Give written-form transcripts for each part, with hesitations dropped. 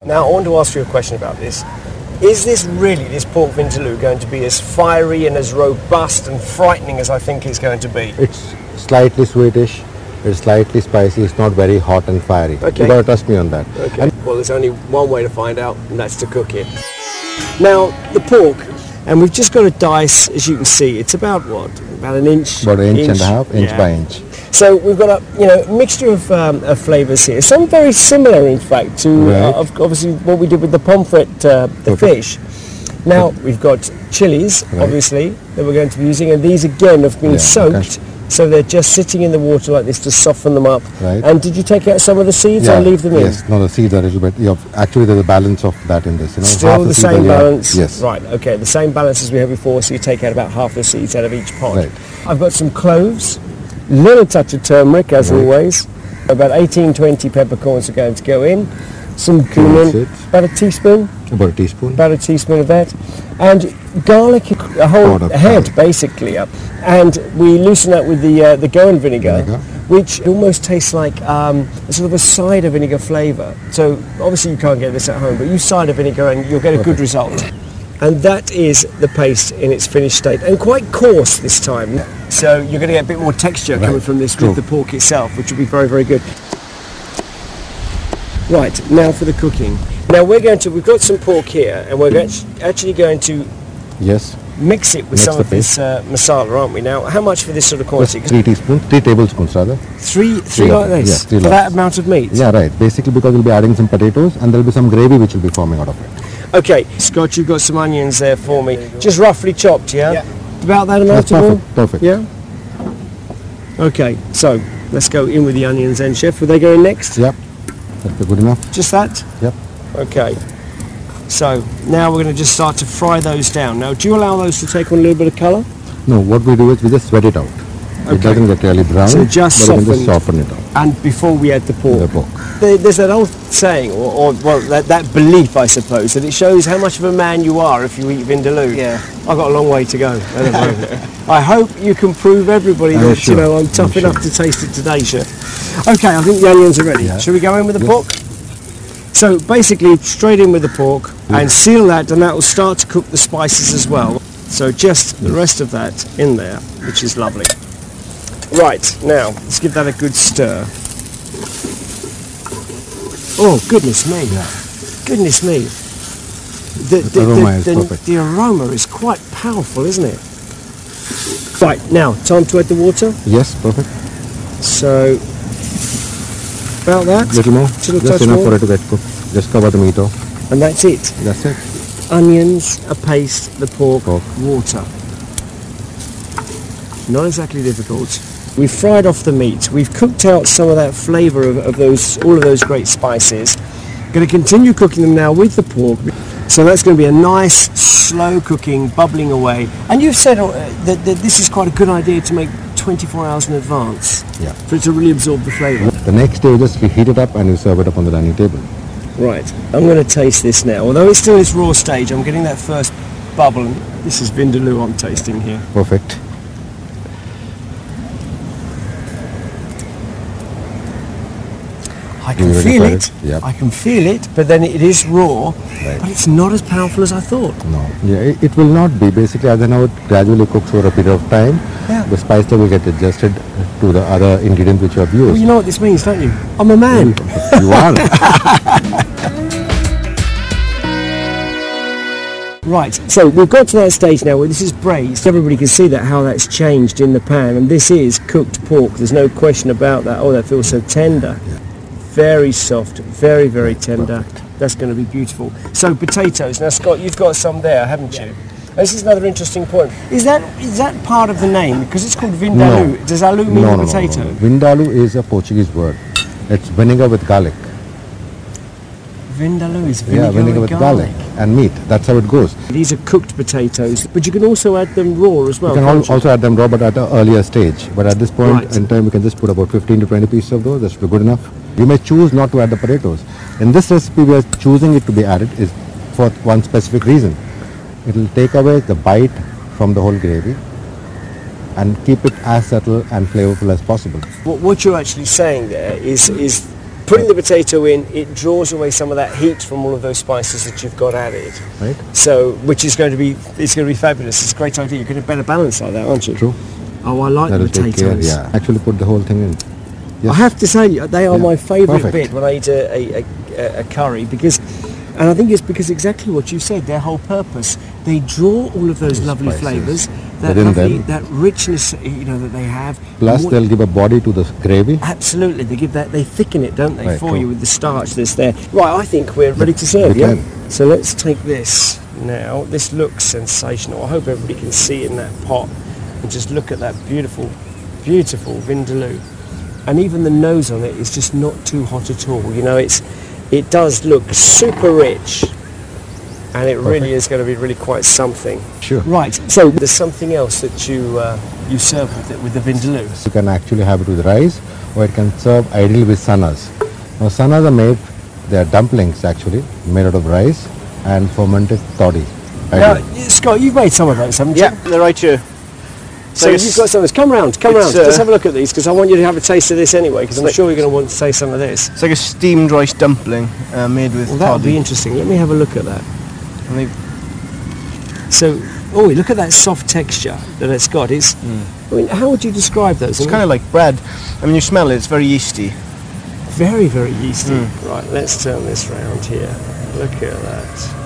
Now, I want to ask you a question about this. Is this really, this pork vindaloo, going to be as fiery and as robust and frightening as I think it's going to be? It's slightly sweetish, it's slightly spicy, it's not very hot and fiery. Okay. You gotta trust me on that. Okay. Well, there's only one way to find out, and that's to cook it. Now, the pork, and we've just got a dice, as you can see, it's about what? About an inch? About an inch and a half, inch by inch. So we've got a mixture of flavours here. Some very similar, in fact, to obviously what we did with the pomfret, the fish. Now we've got chilies, obviously, that we're going to be using, and these again have been soaked, so they're just sitting in the water like this to soften them up. Right. And did you take out some of the seeds or leave them in? Yes, no, the seeds are a little bit. Actually, there's a balance of that in this. Still half the same balance? Yes. Right, okay, the same balance as we had before, so you take out about half the seeds out of each pot. Right. I've got some cloves, little touch of turmeric as always, about 18-20 peppercorns are going to go in, some cumin, about a teaspoon. About a teaspoon. About a teaspoon of that, and garlic, a whole head basically, and we loosen that with the Goan vinegar, which almost tastes like a sort of a cider vinegar flavour. So obviously you can't get this at home, but use cider vinegar and you'll get a good result. And that is the paste in its finished state, and quite coarse this time. So you're going to get a bit more texture coming from this with the pork itself, which will be very, very good. Right, now for the cooking. Now we've got some pork here, and we're actually going to mix it with some of this masala, aren't we? Now, how much for this sort of quantity? 3 tablespoons rather. Three like this? Yes, for that amount of meat? Yeah, right. Basically because we'll be adding some potatoes, and there'll be some gravy which will be forming out of it. Okay, Scott, you've got some onions there for me. Just roughly chopped, yeah? About that amount That's of all? perfect. Yeah? Okay, so let's go in with the onions then, Chef. Will they go in next? Yep. That's good enough. Just that? Yep. Okay. So now we're going to just start to fry those down. Now, do you allow those to take on a little bit of colour? No, what we do is we just sweat it out. Okay. It doesn't get really brown, so just but we can just soften it out. And before we add the pork? The pork. There's that old saying, or that belief, I suppose, that it shows how much of a man you are if you eat vindaloo. Yeah. I've got a long way to go. I hope you can prove everybody that I'm tough enough to taste it today, Chef. Okay, I think the onions are ready. Shall we go in with the pork? So basically, straight in with the pork and seal that, and that will start to cook the spices as well. So just the rest of that in there, which is lovely. Right, now, let's give that a good stir. Oh, goodness me. Goodness me. The aroma is quite powerful, isn't it? Right, now, time to add the water? Yes, perfect. So, about that? Little more. Just enough more for it to get cooked. Just cover the meat off. And that's it? That's it. Onions, a paste, the pork, water. Not exactly difficult. We've fried off the meat. We've cooked out some of that flavour of all of those great spices. Going to continue cooking them now with the pork. So that's going to be a nice, slow cooking, bubbling away. And you've said that this is quite a good idea to make 24 hours in advance. Yeah. For it to really absorb the flavour. The next day, you just heat it up and you serve it up on the dining table. Right. I'm going to taste this now. Although it's still in its raw stage, I'm getting that first bubble. And this is vindaloo I'm tasting here. Perfect. I can feel it. Yep. I can feel it, but then it is raw, but it's not as powerful as I thought. No. Yeah, it will not be. Basically, as I know, it gradually cooks over a period of time. Yeah. The spice level will get adjusted to the other ingredients which you have used. Well, you know what this means, don't you? I'm a man. You are. Right, so we've got to that stage now where this is braised. Everybody can see that, how that's changed in the pan, and this is cooked pork. There's no question about that. Oh, that feels so tender. Yeah. Very soft, very, very tender. Perfect. That's going to be beautiful. So potatoes. Now, Scott, you've got some there, haven't you? This is another interesting point. Is that part of the name? Because it's called vindaloo. No. Does alu mean potato? No. Vindaloo is a Portuguese word. It's vinegar with garlic. Vindaloo is vinegar with garlic and meat. That's how it goes. These are cooked potatoes, but you can also add them raw as well. You can also add them raw, but at an earlier stage. But at this point in time, we can just put about 15 to 20 pieces of those. That should be good enough. You may choose not to add the potatoes. In this recipe, we are choosing it to be added is for one specific reason. It will take away the bite from the whole gravy and keep it as subtle and flavorful as possible. What you're actually saying there is putting the potato in, it draws away some of that heat from all of those spices that you've got added. Right. So, which is going to be, it's going to be fabulous. It's a great idea. You're going to better balance like that, aren't you? True. Oh, I like That'll the potatoes. Yeah, actually put the whole thing in. Yes. I have to say, they are my favourite Perfect. bit when I eat a curry, because, and I think it's because exactly what you said, their whole purpose, they draw all of those lovely spices flavours, that within lovely, them. that richness, you know, that they have. Plus, they'll give a body to the gravy. Absolutely, they give that, they thicken it, don't they, Right, for true. you with the starch that's there. Right, I think we're ready to serve, We yeah? can. So let's take this now. This looks sensational. I hope everybody can see it in that pot, and just look at that beautiful, beautiful Vindaloo. And even the nose on it is just not too hot at all. You know, it does look super rich, and it really is going to be really quite something. Sure. Right. So there's something else that you serve with it, with the Vindaloo. You can actually have it with rice, or it can serve ideally with sanas. Now sanas are made, they are dumplings actually, made out of rice and fermented toddy. Now, Scott, you've made some of those, haven't you? Yeah, they're right here. So you've got some of those. Come round. Let's have a look at these, because I want you to have a taste of this anyway, because I'm sure you're going to want to taste some of this. It's like a steamed rice dumpling made with Well, that would toddy. be interesting. Let me have a look at that. And they- So, oh, look at that soft texture that it's got. It's, I mean, how would you describe those? It's kind of like bread. I mean, you smell it, it's very yeasty. very, very yeasty. Right, let's turn this round here. Look at that.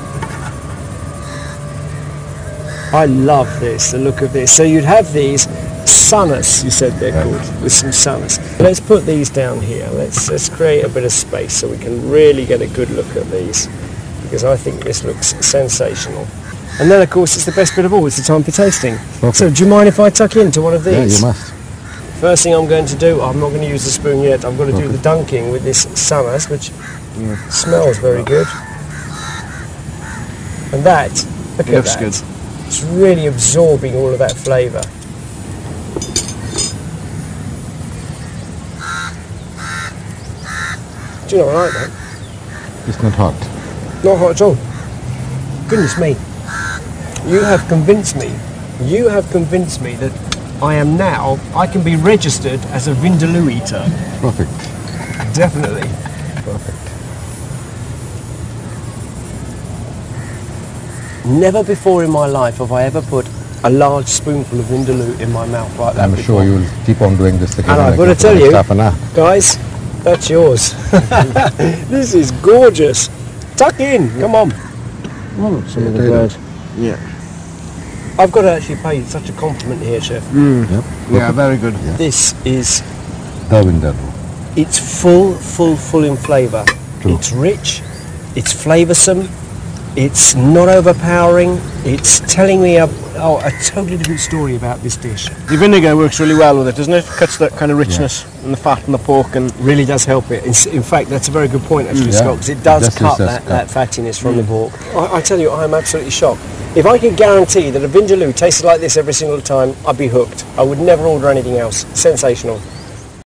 I love this, the look of this. So you'd have these sunnas, you said they're called, with some sunnas. Let's put these down here. Let's create a bit of space so we can really get a good look at these, because I think this looks sensational. And then, of course, it's the best bit of all. It's the time for tasting. Perfect. So do you mind if I tuck into one of these? Yeah, you must. First thing I'm going to do, I'm not going to use the spoon yet, I'm going to do the dunking with this sunnas, which smells very good. And that, look at Looks that. good. It's really absorbing all of that flavour. Do you know, I like that. It's not hot. Not hot at all. Goodness me. You have convinced me that I can be registered as a Vindaloo eater. Perfect. Definitely. Perfect. Never before in my life have I ever put a large spoonful of Vindaloo in my mouth like that. I'm sure you'll keep on doing this again. And I've got to like tell you, half an hour. guys, that's yours. This is gorgeous. Tuck in, come on. Some of the bread. Yeah. I've got to actually pay you such a compliment here, Chef. Yep. Yeah, very good. Yeah. This is, The Vindaloo. it's full in flavour. True. It's rich, it's flavoursome, it's not overpowering, it's telling me a totally different story about this dish. The vinegar works really well with it, doesn't it? Cuts that kind of richness in the fat and the pork, and Really does help it. In fact, that's a very good point actually, Yeah. Scott, because it does Just cut does that cut. fattiness from the pork. I tell you, I'm absolutely shocked. If I could guarantee that a Vindaloo tasted like this every single time, I'd be hooked. I would never order anything else. Sensational.